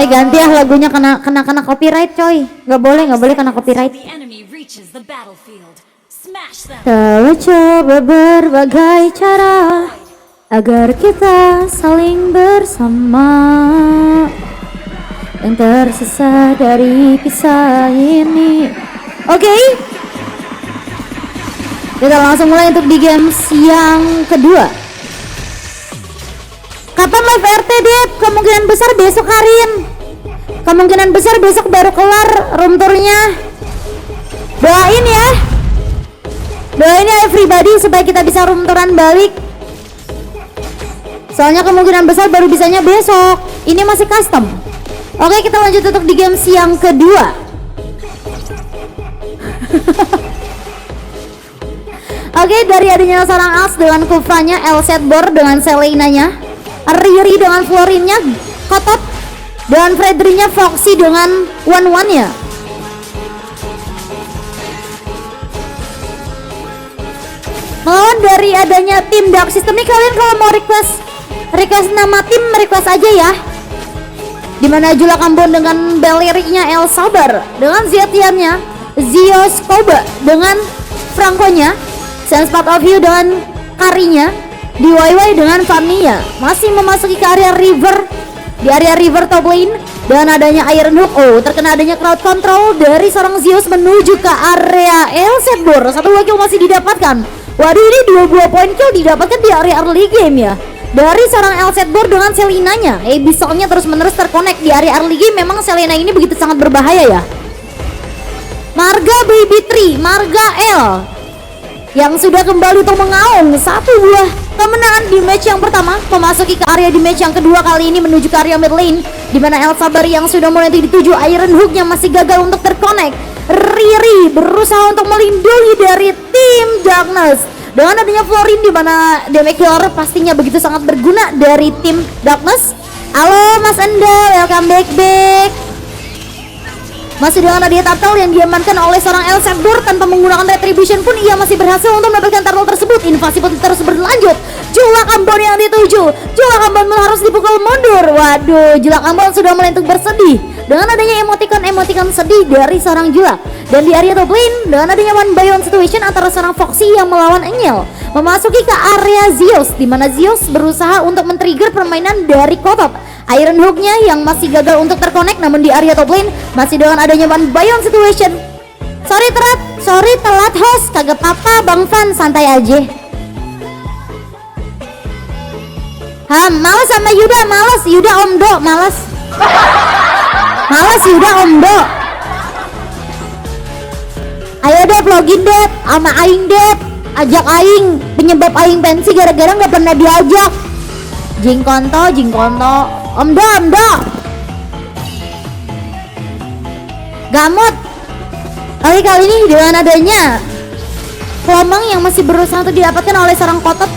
Ganti ya lagunya, kena copyright coy. Nggak boleh kena copyright. Telah coba berbagai cara agar kita saling bersama dan tersisa dari pisah ini. Oke, kita langsung mulai untuk di games yang kedua. Kapan live RT Dep? Kemungkinan besar besok Karin. Kemungkinan besar besok baru kelar room tournya. Doain ya. Doain ya everybody supaya kita bisa room touran balik. Soalnya kemungkinan besar baru bisanya besok. Ini masih custom. Oke, kita lanjut untuk di games yang kedua. Oke, dari adanya seorang Als dengan Kufranya, Elsetbor dengan Selenanya, Riri dengan Florinnya, Kotot, dan Fredrinya Foxy dengan One-One-nya. Melawan dari adanya tim Dark System nih, kalian kalau mau request nama tim, request aja ya. Dimana Jula Kambon dengan Beliriknya El Sabar, dengan Zetiannya Zios Koba, dengan Frankonya Sense Part of You dengan Karinya, DIY dengan Fania masih memasuki ke area river. Di area river top lane dan adanya Iron Hook. Oh, terkena adanya crowd control dari seorang Zeus menuju ke area Elsetbor. Satu buah kill masih didapatkan. Waduh, ini 2 buah point kill didapatkan di area early game ya, dari seorang Elsetbor dengan Selenanya. Abyssal-nya terus menerus terkonek di area early game. Memang Selena ini begitu sangat berbahaya ya. Marga Baby Tree, Marga L yang sudah kembali untuk mengaung satu buah kemenangan di match yang pertama, memasuki ke area di match yang kedua, kali ini menuju ke area mid lane, di mana El Sabar yang sudah mulai dituju. Iron Hook yang masih gagal untuk terkonek. Riri berusaha untuk melindungi dari tim Darkness dengan adanya Florin, di mana damage killer pastinya begitu sangat berguna dari tim Darkness. Halo Mas Enda, welcome back. Masih dengan adanya turtle yang diamankan oleh seorang Elsetbor, tanpa menggunakan retribution pun ia masih berhasil untuk mendapatkan turtle tersebut. Invasi pun terus berlanjut. Jula Kambon yang dituju. Jula Kambon harus dipukul mundur. Waduh, Jula Kambon sudah mulai untuk bersedih dengan adanya emoticon sedih dari seorang Jula. Dan di area top lane dengan adanya one by one situation antara seorang Foxy yang melawan Angel, memasuki ke area Zeus, di mana Zeus berusaha untuk men-trigger permainan dari Kotot. Iron Hook-nya yang masih gagal untuk terkonek, namun di area top lane masih dengan adanya one by one situation. Sorry telat host, kagak apa-apa Bang Fan, santai aja. Males sama Yuda, males Yuda Omdo, males Yuda Omdo. Ayo deh login deh sama aing deh, ajak aing, penyebab aing pensi gara-gara nggak pernah diajak. Jingkonto Omdo Gamut. Kali ini dengan adanya Kelomang yang masih berusaha untuk didapatkan oleh seorang Kotot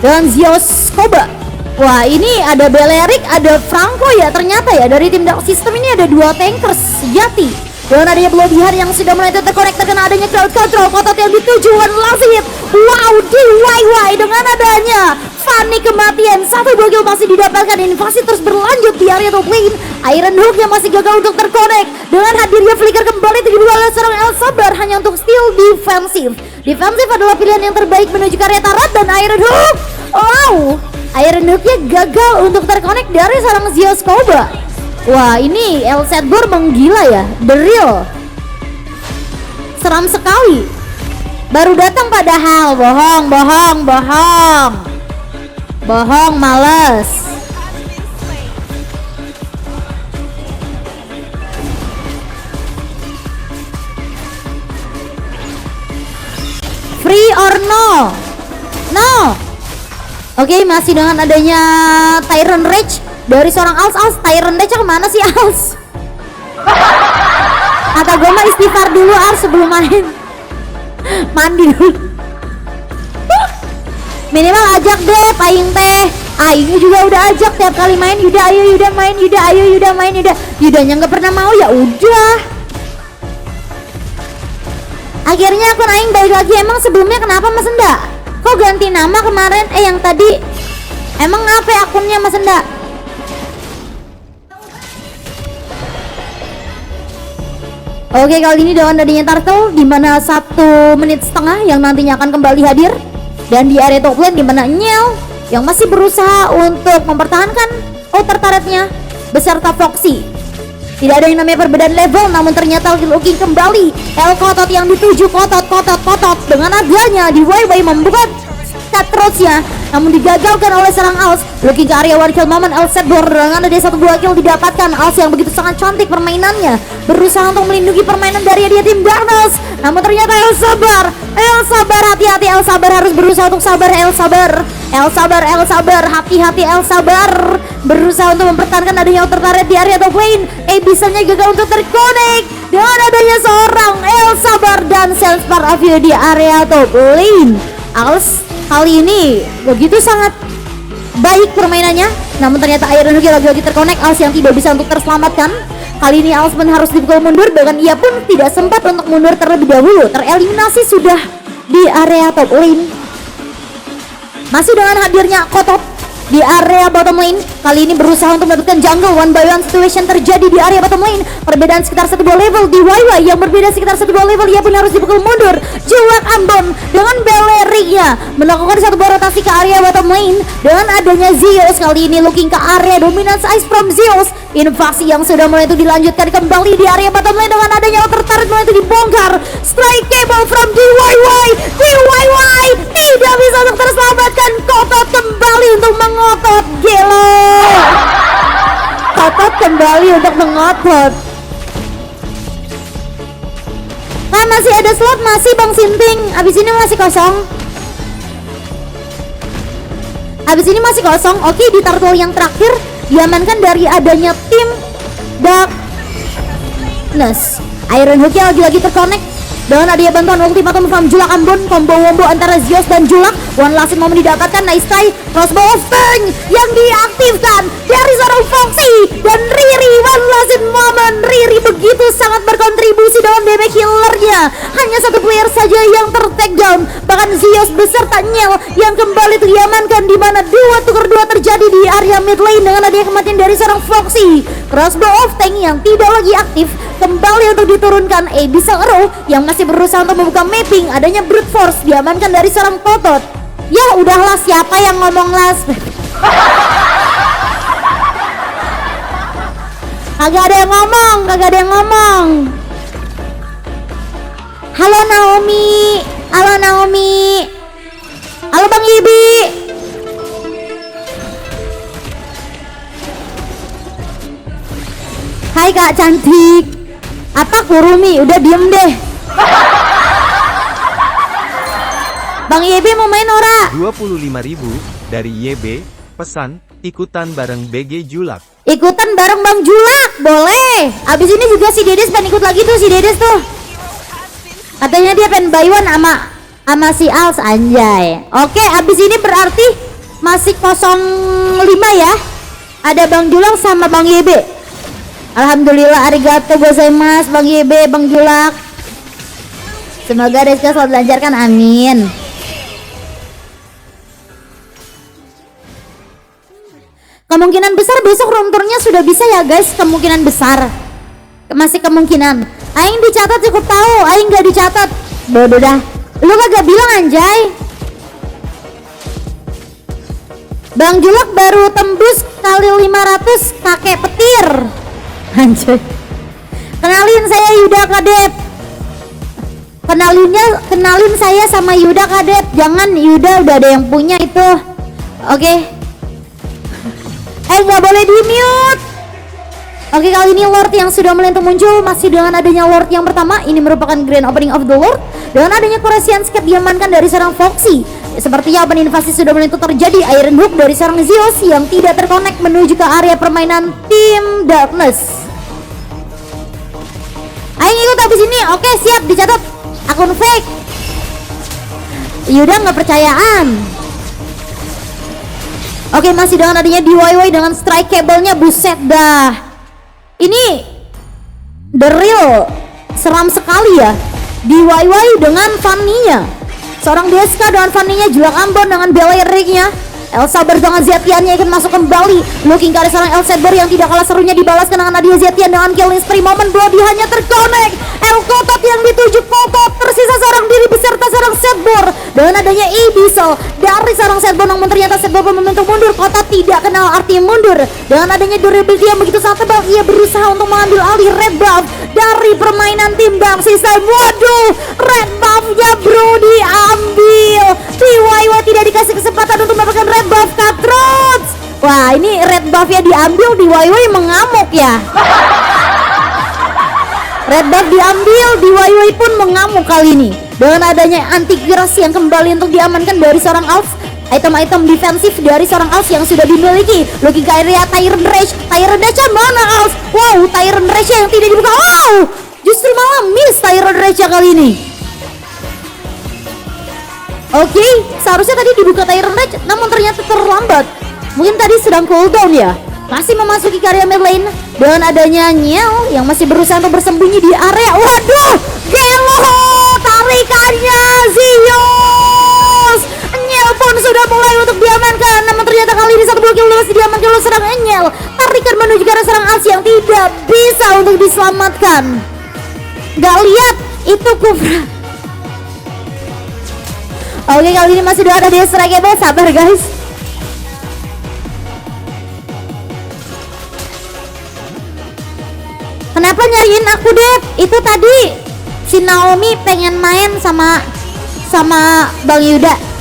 dan Zeus Koba. Wah, ini ada Belerik, ada Franco ya ternyata ya. Dari tim Dark System ini ada 2 tankers sejati. Dan adanya Bloodheart yang sudah mulai terkonek, terkena adanya crowd control. Kotot yang dituju, one last hit. Wow, DIY dengan adanya Fanny kematian. Satu buah kill masih didapatkan. Invasi terus berlanjut di area top lane. Iron Hook yang masih gagal untuk terkonek. Dengan hadirnya flicker kembali dibuat oleh seorang El Sabar hanya untuk still defensif. Defensif adalah pilihan yang terbaik menuju ke area Tarat dan Iron Hook. Wow, Iron Hook-nya gagal untuk terkonek dari seorang Zeus Koba. Wah, ini Elsetbor menggila ya, the real. Seram sekali. Baru datang padahal bohong, males. Free or no? No. Oke, masih dengan adanya Tyrant Rage dari seorang Als. Tyrant Rage kemana sih Als? Kata gue mah istighfar dulu Als sebelum main. Mandi dulu. Minimal ajak deh paling teh. Aing juga udah ajak tiap kali main. Yuda ayo Yuda main, Yuda ayo Yuda main, Yuda. Yudanya nggak pernah mau, ya udah. Akhirnya akun Aing balik lagi. Emang sebelumnya kenapa Mas Enda? Kok ganti nama kemarin? Yang tadi Emang apa akunnya Mas Enda? Oke, kali ini dengan adanya Turtle di mana 1 menit setengah yang nantinya akan kembali hadir, dan di area top lane di mana Nyel yang masih berusaha untuk mempertahankan outer turretnya beserta Foxy. Tidak ada yang namanya perbedaan level, namun ternyata looking kembali El Kotot yang dituju kotot dengan adanya di YY membuka terusnya, namun digagalkan oleh serang Als. Looking ke area one kill moment, El Sedor dengan ada 1 buah kill didapatkan. Als yang begitu sangat cantik permainannya, berusaha untuk melindungi permainan dari dia tim Darkness, namun ternyata El sabar, hati-hati El sabar, harus berusaha untuk sabar El sabar, hati-hati El sabar, berusaha untuk mempertahankan adanya outer turret di area top lane. Bisanya gagal untuk terkonek dengan adanya seorang El sabar dan Sense Part of You di area top lane. Als kali ini begitu sangat baik permainannya, namun ternyata Iron Hook lagi-lagi terkonek. Als yang tidak bisa untuk terselamatkan. Kali ini Als pun harus dipukul mundur, bahkan ia pun tidak sempat untuk mundur terlebih dahulu, tereliminasi sudah di area top lane. Masih dengan hadirnya Kotot di area bottom lane, kali ini berusaha untuk mendapatkan jungle. One by one situation terjadi di area bottom lane, perbedaan sekitar 1 buah level di YY yang berbeda sekitar 1 buah level. Ia pun harus dipukul mundur. Julak Ambon dengan Beleriknya melakukan 1 buah rotasi ke area bottom lane dengan adanya Zeus. Kali ini looking ke area dominance ice from Zeus. Invasi yang sudah mulai itu dilanjutkan kembali di area bottom lane dengan adanya outer turret mulai itu dibongkar. Strike cable from DIY tidak bisa untuk terselamatkan. Kotot kembali untuk mengotot, gelo. Kotot kembali untuk mengotot. Nah, masih ada slot, masih Bang Sinting. Abis ini masih kosong. Oke, di turtle yang terakhir diamankan dari adanya tim Darkness. Iron Hook lagi-lagi terkonek dengan adanya bantuan ultimatum from Julak Ambon. Combo-wombo antara Zeus dan Julak. One last moment didapatkan. Nice try. Crossbow of Fang yang diaktifkan dari seorang Foxy dan Riri. One last moment. Riri begitu sangat berkontribusi dalam damage healernya. Hanya 1 player saja yang ter-take down. Bahkan Zeus beserta Nyel yang kembali diamankan, di mana 2-2 terjadi di area mid lane dengan adanya kematian dari seorang Foxy. Crossbow of Fang yang tidak lagi aktif kembali untuk diturunkan. Bisa Arrow yang masih berusaha untuk membuka mapping. Adanya Brute Force diamankan dari seorang Kotot. Ya udahlah, siapa yang ngomong las? Kagak ada yang ngomong. Halo Naomi. Halo Bang Ibi. Hai Kak cantik. Apa Kurumi? Udah diem deh. Bang YB mau main ora? 25.000 dari YB, pesan, ikutan bareng BG Julak. Ikutan bareng Bang Julak, boleh. Abis ini juga si Dedes pengen ikut lagi tuh, si Dedes tuh. Katanya dia pengen buy one sama si Als, anjay. Oke, abis ini berarti masih 05 ya. Ada Bang Julak sama Bang YB. Alhamdulillah, arigato gozaimasu Bang YB, Bang Julak. Semoga Rizka selalu dilancarkan, amin. Kemungkinan besar besok room tournya sudah bisa ya guys, kemungkinan besar. Masih kemungkinan. Aing dicatat cukup tahu, Aing nggak dicatat. Bodoh dah. Lu kagak bilang anjay. Bang Julak baru tembus kali 500 kakek petir. Anjay. Kenalin saya Yuda Kadet. Kenalin saya sama Yuda Kadet. Jangan, Yuda udah ada yang punya itu. Oke. Nggak boleh di mute. Oke, kali ini Lord yang sudah mulai muncul masih dengan adanya Lord yang pertama. Ini merupakan grand opening of the Lord. Dengan adanya Koresian Skip diamankan dari seorang Foxy. Sepertinya open invasi sudah mulai terjadi. Iron Hook dari seorang Zeus yang tidak terkonek menuju ke area permainan tim Darkness. Ayo ikut habis ini. Oke, siap, dicatat. Akun fake. Yuda nggak percayaan. Oke, masih dengan adanya DIY dengan strike cable-nya, buset dah. Ini the real seram sekali ya. DIY dengan Fanny-nya. Seorang Deska dengan Fanny-nya, Julak Ambon dengan Beleriknya. Elsa dengan Zetiannya akan masuk kembali. Looking ke arah seorang El Saber yang tidak kalah serunya dibalas dengan Nadia Zetian dengan killing spree. Momen Brody hanya terkonek. El Kotot yang dituju Kotot. Tersisa seorang diri beserta seorang Setbor. Dengan adanya Ibisel dari seorang Setbor, namun ternyata Setbor membentuk mundur. Kotot tidak kenal arti mundur. Dengan adanya durability yang begitu sangat tebal, ia berusaha untuk mengambil alih red buff dari permainan tim Dark System. Waduh, red buffnya bro diambil. DIY tidak dikasih kesempatan untuk mendapatkan red buff Cutthroat. Wah, ini red buffnya diambil, DIY mengamuk ya. Red buff diambil, DIY pun mengamuk kali ini. Dengan adanya antivirus yang kembali untuk diamankan dari seorang Alf. Item-item defensif dari seorang Alf yang sudah dimiliki. Looking ke area Tyrant Rage. Tyrant Rage mana Alf? Wow, Tyrant Rage yang tidak dibuka. Wow, justru malah miss Tyrant Rage kali ini. Oke, seharusnya tadi dibuka Tyrant Rage, namun ternyata terlambat. Mungkin tadi sedang cooldown ya. Masih memasuki area mid lane dengan adanya Nyel yang masih berusaha untuk bersembunyi di area. Waduh, Gelo tarikannya Zeus. Nyel pun sudah mulai untuk diamankan, namun ternyata kali ini satu blok kill masih diamankan oleh serang Nyel. Tarikan menuju ke arah serang As yang tidak bisa untuk diselamatkan. Gak lihat itu Kufra. Oke, kali ini masih ada di strikeable. Sabar guys. Kenapa nyariin aku Dev? Itu tadi si Naomi pengen main sama Bang Yuda.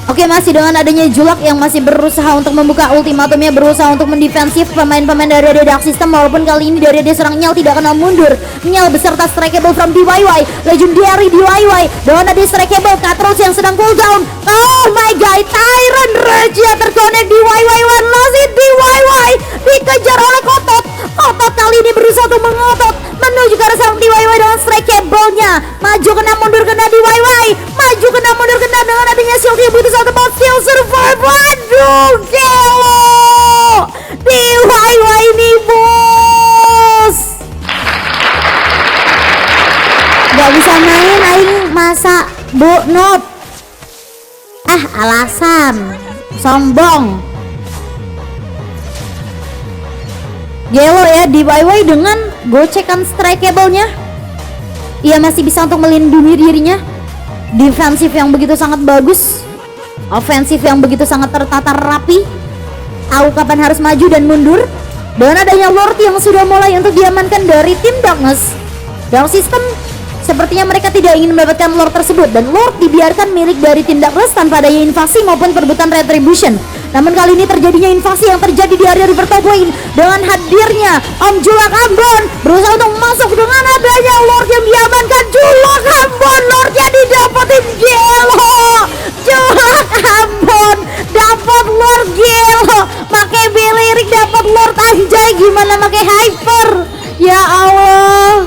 Oke, masih dengan adanya Julak yang masih berusaha untuk membuka ultimatumnya, berusaha untuk mendefensif pemain-pemain dari Dark System. Walaupun kali ini dari seorang Nyel tidak kenal mundur. Nyel beserta strikeable from DIY, legendary DIY dengan ada strikeable Cutthroat yang sedang cooldown. Oh my god, Tyrant Rage yang terkonek. DIY one last hit. DIY dikejar oleh Kotot. Kotot kali ini berusaha untuk mengotot menuju ke arah seorang DIY dengan strikeable-nya. Maju kena mundur kena DIY. Maju kena mundur kena dengan adanya shield yang butuh satu bot still survive. Waduh, Gelo DIY ini bos. Gak bisa main aing masa Bu Not. Alasan sombong. Gelo ya, DIY dengan gocekan strikeable-nya. Ia masih bisa untuk melindungi dirinya. Defensif yang begitu sangat bagus. Ofensif yang begitu sangat tertata rapi. Tahu kapan harus maju dan mundur. Dan adanya Lord yang sudah mulai untuk diamankan dari tim Darkness. Dark System sepertinya mereka tidak ingin mendapatkan Lord tersebut, dan Lord dibiarkan milik dari tim Darkness tanpa adanya invasi maupun perebutan retribution. Namun kali ini terjadinya invasi yang terjadi di area River Top Lane dengan hadirnya Om Julak Ambon berusaha untuk masuk dengan adanya Lord yang diamankan. Julak Ambon, Lordnya didapetin Gelo. Julak Ambon dapat Lord Gelo. Pakai Belirik dapat Lord, anjay gimana pakai Hyper. Ya Allah.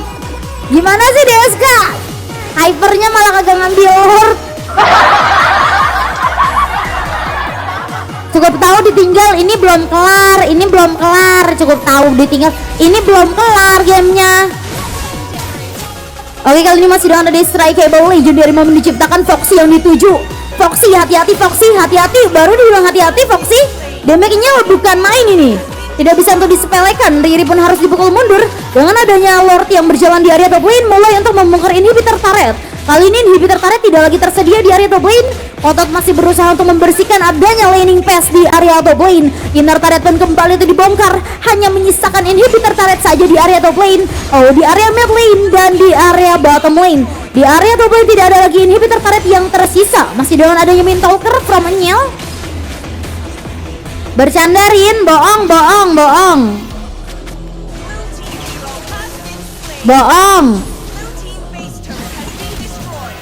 Gimana sih DSK? Hypernya malah kagak ngambil Lord. Cukup tahu ditinggal, ini belum kelar, cukup tahu ditinggal, ini belum kelar gamenya. Oke, kali ini masih dengan ada strikeable legendary momen diciptakan Foxy yang dituju. Foxy, hati-hati Foxy, hati-hati, baru dibilang hati-hati Foxy. Damage-nya bukan main ini. Tidak bisa untuk disepelekan, Riri pun harus dipukul mundur. Dengan adanya Lord yang berjalan di area top lane mulai untuk membongkar inhibitor turret. Kali ini inhibitor turret tidak lagi tersedia di area top lane. Kotot masih berusaha untuk membersihkan adanya laning pass di area top lane. Inner turret pun kembali itu dibongkar. Hanya menyisakan inhibitor turret saja di area top lane. Oh, di area mid lane dan di area bottom lane. Di area top lane tidak ada lagi inhibitor turret yang tersisa. Masih dengan adanya Mintalker from Nyel. Bercandarin, bohong.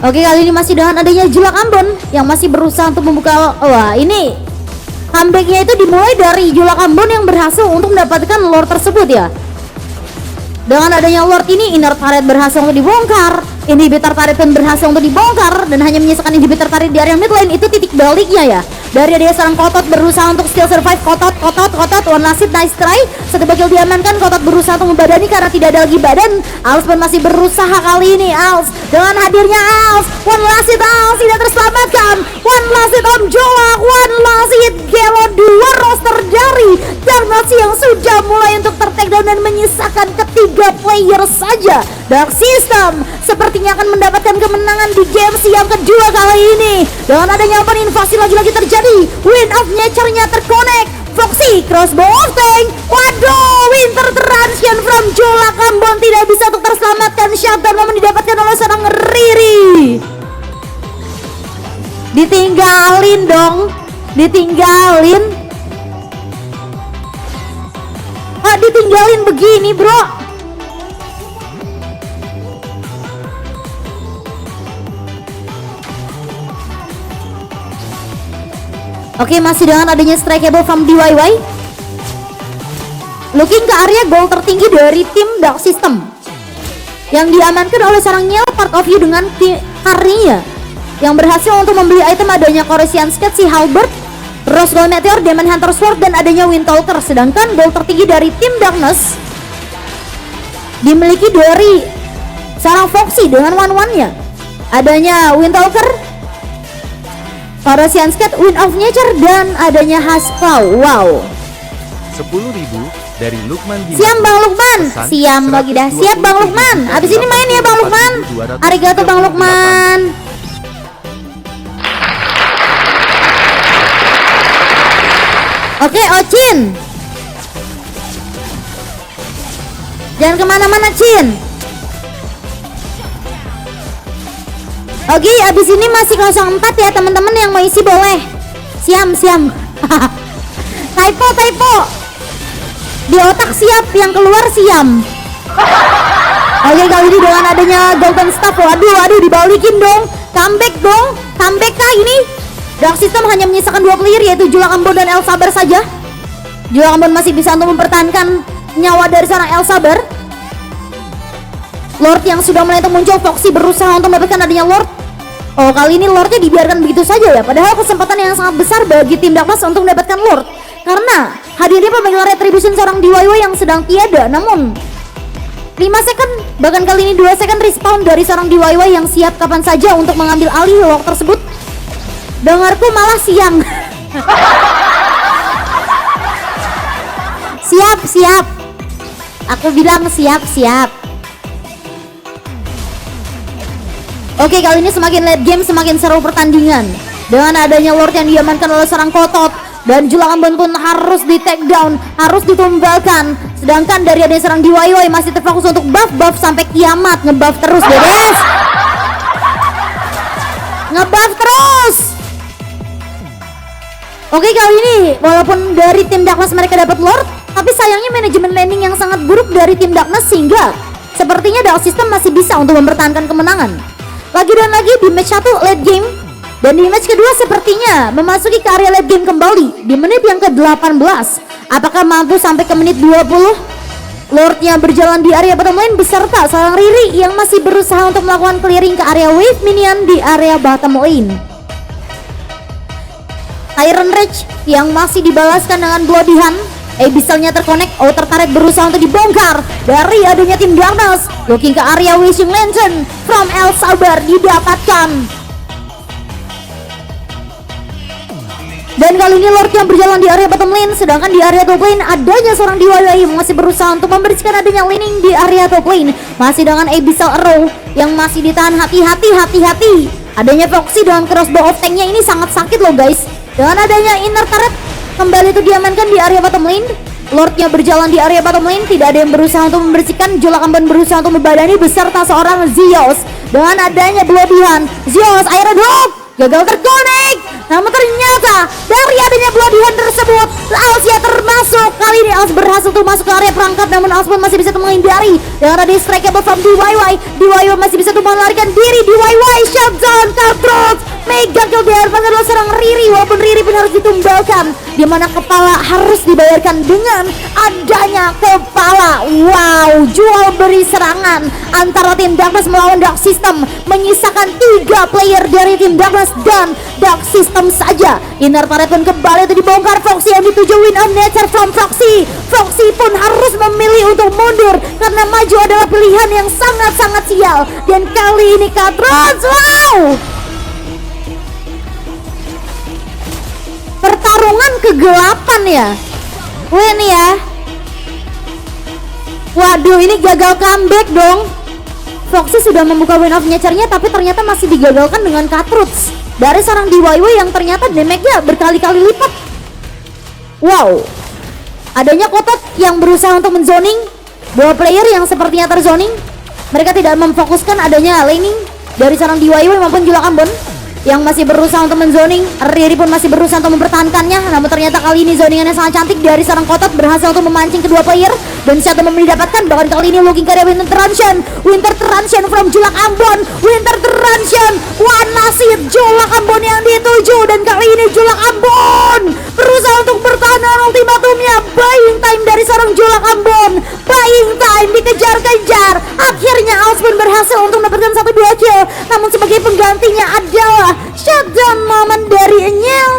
Oke, kali ini masih dengan adanya Julak Ambon yang masih berusaha untuk membuka. Wah, ini comebacknya itu dimulai dari Julak Ambon yang berhasil untuk mendapatkan Lord tersebut ya. Dengan adanya Lord ini, inner turret berhasil untuk dibongkar, inhibitor turret pun berhasil untuk dibongkar, dan hanya menyisakan inhibitor turret di area mid lane. Itu titik baliknya ya. Dari dia seorang Kotot berusaha untuk still survive. Kotot, one last hit, nice try. Satu bakil diamankan. Kotot berusaha untuk membadani karena tidak ada lagi badan. Als pun masih berusaha kali ini. Als dengan hadirnya Als, one last hit, Als tidak terselamatkan. One last hit Om Julak, Foxy yang sudah mulai untuk ter-takedown dan menyisakan ketiga player saja. Dark System sepertinya akan mendapatkan kemenangan di game yang kedua kali ini. Dengan adanya invasi lagi-lagi terjadi, Wind of Nature-nya terkonek. Foxy crossbow of tank. Waduh, Winter Transition from Jolak Ambon tidak bisa untuk terselamatkan. Shutdown momen didapatkan oleh seorang Riri. Ditinggalin dong. Ditinggalin. Kok ditinggalin begini, bro? Oke, masih dengan adanya strikeable from DIY. Looking ke area gol tertinggi dari tim Dark System yang diamankan oleh seorang Nyel Part of You dengan karirnya yang berhasil untuk membeli item adanya Coruscant Skate, si Halberd, Rose Gold Meteor, Demon Hunter Sword, dan adanya Windtalker. Sedangkan gol tertinggi dari tim Darkness dimiliki dari seorang Foxy dengan one-one-nya. Adanya Windtalker, Coruscant Skate, Wind of Nature, dan adanya Hasclaw. Wow. 10.000 dari Lukman Dimas. Siap Bang Lukman. Pesan, Siap bagi dah. Siap Bang Lukman. Abis ini main ya Bang Lukman. Arigato Bang Lukman. Oke, Ocin. Jangan kemana-mana, Cin. Oke, abis ini masih 04 ya teman-teman, yang mau isi boleh. Siam. Typo. Di otak siap, yang keluar siam. Oke, kali ini dengan adanya Golden Staff. Waduh, dibalikin dong. Comeback kah ini? Dark System hanya menyisakan 2 player, yaitu Julak Ambon dan El Sabar saja. Julak Ambon masih bisa untuk mempertahankan nyawa dari seorang El Sabar. Lord yang sudah mulai muncul. Foxy berusaha untuk mendapatkan adanya Lord. Oh, kali ini Lordnya dibiarkan begitu saja ya. Padahal kesempatan yang sangat besar bagi tim Darkness untuk mendapatkan Lord, karena hadirnya pemanggilan retribution seorang DIY yang sedang tiada. Namun 5 second, bahkan kali ini 2 second respawn dari seorang DIY yang siap kapan saja untuk mengambil alih Lord tersebut. Dengarku malah siang. Siap. Aku bilang siap. Oke, kali ini semakin late game, semakin seru pertandingan. Dengan adanya Lord yang diamankan oleh seorang Kotot, dan Julak Ambon pun harus di take down, harus ditumbalkan. Sedangkan dari adanya seorang DIY masih terfokus untuk buff sampai kiamat. Ngebuff terus, beres. Ngebuff terus. Oke, kali ini walaupun dari tim Darkness mereka dapat Lord, tapi sayangnya manajemen landing yang sangat buruk dari tim Darkness, sehingga sepertinya Dark System masih bisa untuk mempertahankan kemenangan. Lagi dan lagi di match 1 late game, dan di match kedua sepertinya memasuki ke area late game kembali di menit yang ke-18. Apakah mampu sampai ke menit 20? Lordnya berjalan di area bottom lane beserta seorang Riri yang masih berusaha untuk melakukan clearing ke area wave minion di area bottom lane. Iron Rage yang masih dibalaskan dengan Bloody Hand. Abyssalnya terkonek, Outer Turret berusaha untuk dibongkar dari adanya tim Darkness. Looking ke area Wishing Lantern from El Sabar didapatkan. Dan kali ini Lord yang berjalan di area bottom lane, sedangkan di area top lane adanya seorang DIY yang masih berusaha untuk membersihkan adanya laning di area top lane. Masih dengan Abyssal Arrow yang masih ditahan. Hati-hati. Adanya Foxy dengan crossbow of tanknya ini sangat sakit loh guys. Dengan adanya Inner Turret kembali itu diamankan di area bottom lane. Lordnya berjalan di area bottom lane, tidak ada yang berusaha untuk membersihkan. Julak Ambon berusaha untuk membadani beserta seorang Zeus. Dengan adanya Bloody Hand, Zeus Iron Dog gagal terkonek. Namun ternyata dari adanya Bloody Hand tersebut, Alsia termasuk. Kali ini Als berhasil untuk masuk ke area perangkap, namun Als pun masih bisa menghindari. Dengan ada strikeable from DIY masih bisa untuk melarikan diri. DIY shutdown Cartridge, mega kill diamankan oleh seorang Riri, walaupun Riri pun harus ditumbalkan, di mana kepala harus dibayarkan dengan adanya kepala. Wow, jual beri serangan antara tim Darkness melawan Dark System, menyisakan 3 player dari tim Darkness dan Dark System saja. Inner Turret pun kembali itu dibongkar. Foxy yang dituju Wind of Nature from Foxy. Foxy pun harus memilih untuk mundur karena maju adalah pilihan yang sangat-sangat sial. Dan kali ini Cartridge, wow, pertarungan kegelapan ya. win ya. Waduh, ini gagal comeback dong. Foxy sudah membuka Wind of Nature-nya, tapi ternyata masih digagalkan dengan Cutthroats dari seorang DIY yang ternyata damage-nya berkali-kali lipat. Wow, adanya Kotot yang berusaha untuk menzoning dua player yang sepertinya terzoning. Mereka tidak memfokuskan adanya laning dari seorang DIY maupun Jula Ambon yang masih berusaha untuk menzoning. Riri pun masih berusaha untuk mempertahankannya, namun ternyata kali ini zoningannya sangat cantik dari seorang Kotot, berhasil untuk memancing kedua player dan Shadow mendapatkan. Bahkan kali ini looking karya Winter Transition from Julak Ambon. Winter Transition, one nasib Julak Ambon yang dituju, dan kali ini Julak Ambon berusaha untuk bertahan dengan ultimatumnya. Buying time dari seorang Julak Ambon, buying time, dikejar-kejar. Akhirnya Als pun berhasil untuk mendapatkan 1-2 kill, namun sebagai penggantinya adalah shutdown moment dari Enyel,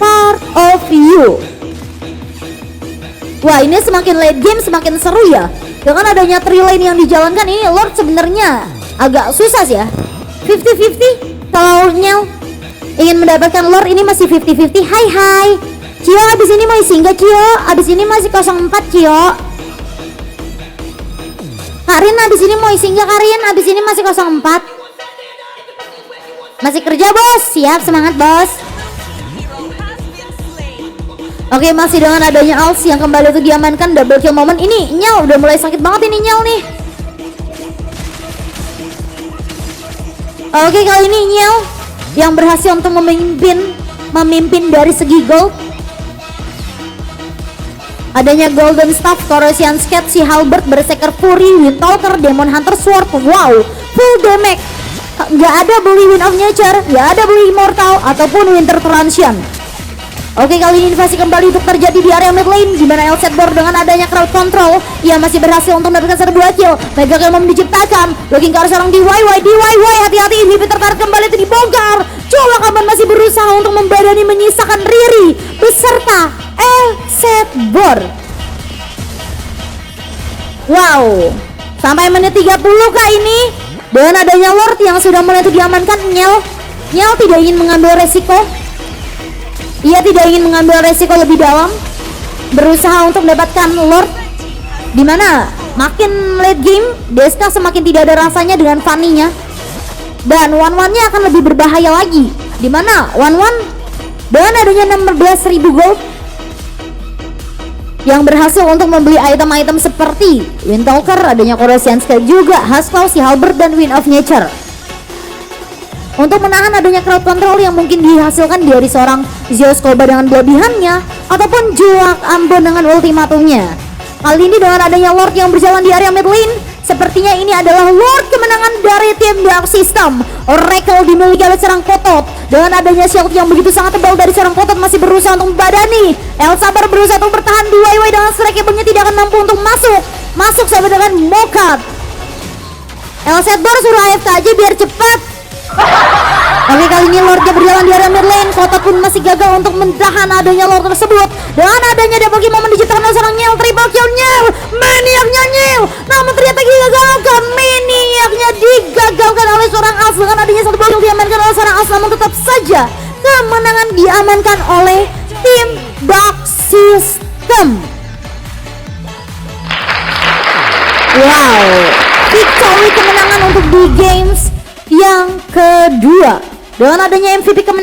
part of you. Wah, ini semakin late game semakin seru ya. Dengan adanya trio lane yang dijalankan ini, Lord sebenarnya agak susah sih ya. 50-50 kalau Nyel ingin mendapatkan Lord ini masih 50-50. Hai Cio, abis ini mau isi nggak Cio? Abis ini masih 04 Cio. Karin, abis ini mau isi nggak Karin? Abis ini masih 04. Masih kerja bos? Siap, semangat bos. Oke, masih dengan adanya Als yang kembali untuk diamankan, double kill moment. Ini Nyel udah mulai sakit banget ini Nyel nih. Oke, kali ini Nyel yang berhasil untuk memimpin dari segi gold. Adanya Golden Staff, Corrosion Skate, si Halberd, Berserker Fury, Windtalker, Demon Hunter Sword. Wow, full damage. Gak ada beli Wind of Nature, gak ada beli Immortal ataupun Winter Transition. Oke, kali ini invasi kembali untuk terjadi di area mid lane, di mana Elsetbor dengan adanya crowd control ia masih berhasil untuk mendapatkan 1-2 kill. Mega kill diciptakan, looking ke arah seorang DIY, hati-hati, inhibitor tertarik kembali itu dibongkar. Jolak Aman masih berusaha untuk membadani menyisakan Riri beserta Elsetbor. Wow, sampai menit 30 kah ini, dengan adanya Lord yang sudah mulai diamankan, Nyel tidak ingin mengambil resiko. Ia tidak ingin mengambil resiko lebih dalam, berusaha untuk mendapatkan Lord, dimana makin late game Deska semakin tidak ada rasanya dengan Fanny-nya, dan one-one-nya akan lebih berbahaya lagi, dimana one-one dengan adanya 16.000 gold yang berhasil untuk membeli item-item seperti Windtalker, adanya Corrosion Skate juga, Haskell, si Halberd, dan Wind of Nature, untuk menahan adanya crowd control yang mungkin dihasilkan dari seorang Zeus Koba dengan kelebihannya ataupun Julak Ambon dengan ultimatumnya. Kali ini dengan adanya Lord yang berjalan di area mid lane, sepertinya ini adalah Lord kemenangan dari tim Dark System. Oracle dimiliki oleh seorang Kotot, dengan adanya shield yang begitu sangat tebal dari seorang Kotot masih berusaha untuk membadani. Elsabar berusaha untuk bertahan, DIY dengan strike yang tidak akan mampu untuk masuk sampai dengan Mokat. Elsetbor suruh AFK aja biar cepat. Oke, kali ini Lordnya berjalan di area mid lane. Kotot pun masih gagal untuk menahan adanya Lord tersebut. Dengan adanya double kill momen diciptakan oleh seorang Nyel, triple kill Nyel, maniaknya Nyel, namun ternyata digagalkan. Maniaknya digagalkan oleh seorang Als. Dengan adanya satu kill diamankan oleh seorang Als, namun tetap saja kemenangan diamankan oleh tim Dark System. Wow, victory kemenangan untuk di games yang kedua dengan adanya MVP kemenangan.